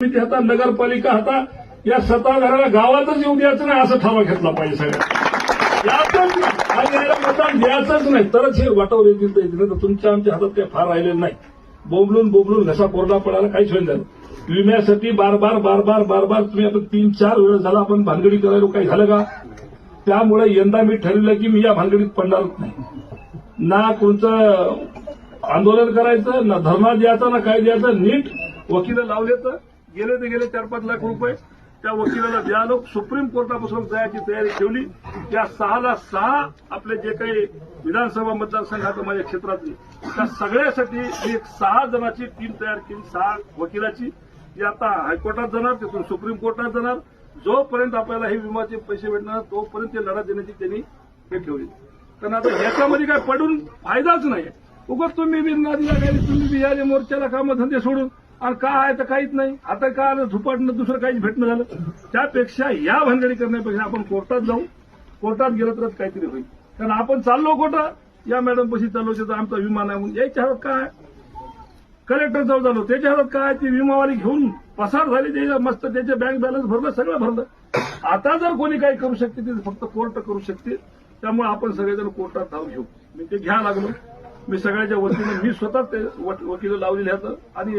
आता नगरपालिका आता या सत्ताधाऱ्याला गावातच येऊ द्यायचं नाही असं ठराव घेतला पाहिजे सगळ्यात यातच आणि याला मतदान द्यायचंच नाही तरच हे वाटावर येतील तर येतील तर तुमच्या आमच्या हातात काही फार राहिलेलं नाही. बोंबलून घसा कोरडा पडायला काहीच होईल झालं. विम्यासाठी बार बार तुम्ही आता 3-4 वेळेस झाला आपण भानगडी करायला काही झालं का? त्यामुळे यंदा मी ठरवलं की मी या भानगडीत पडणारच नाही. ना कोणतं आंदोलन करायचं ना धरणा द्यायचा ना काय द्यायचं. नीट वकील लावले तर गेले 4-5 लाख रुपये त्या वकिलाला द्यालो. सुप्रीम कोर्टापासून जायची तयारी ठेवली. त्या 6 आपले जे काही विधानसभा मतदारसंघात माझ्या क्षेत्रातली त्या सगळ्यासाठी मी 6 जणांची टीम तयार केली. 6 वकिलाची जी आता हायकोर्टात जाणार तिथून सुप्रीम कोर्टात जाणार. जोपर्यंत आपल्याला हे विम्याचे पैसे भेटणार तोपर्यंत ते लढा देण्याची त्यांनी हे ठेवली. कारण आता याच्यामध्ये काय पडून फायदाच नाही. उगाच तुम्ही बी नादीला गेले तुम्ही बी याले मोर्चाला कामधंदे सोडून आणि काय आहे तर काहीच नाही. आता काय झुपाटणं दुसरं काहीच भेटणं झालं. त्यापेक्षा या भानगडी करण्यापेक्षा आपण कोर्टात जाऊ. कोर्टात गेलं तरच काहीतरी होईल. कारण आपण चाललो कोर्टात या मॅडमपाशी चाललो तर आमचा विमा नाही म्हणून याच्या हातात काय कलेक्टर जवळ झालो त्याच्या हातात काय ती विमावाली घेऊन पसार झाली. त्याच्या मस्त त्याचे बँक बॅलन्स भरलं सगळं भरलं. आता जर कोणी काही करू शकते ते फक्त कोर्ट करू शकते. त्यामुळे आपण सगळेजण कोर्टात धाव घेऊ. मी ते घ्या लागलो. मी सगळ्याच्या वतीनं मी स्वतः ते वकील लावलेले आहेत आणि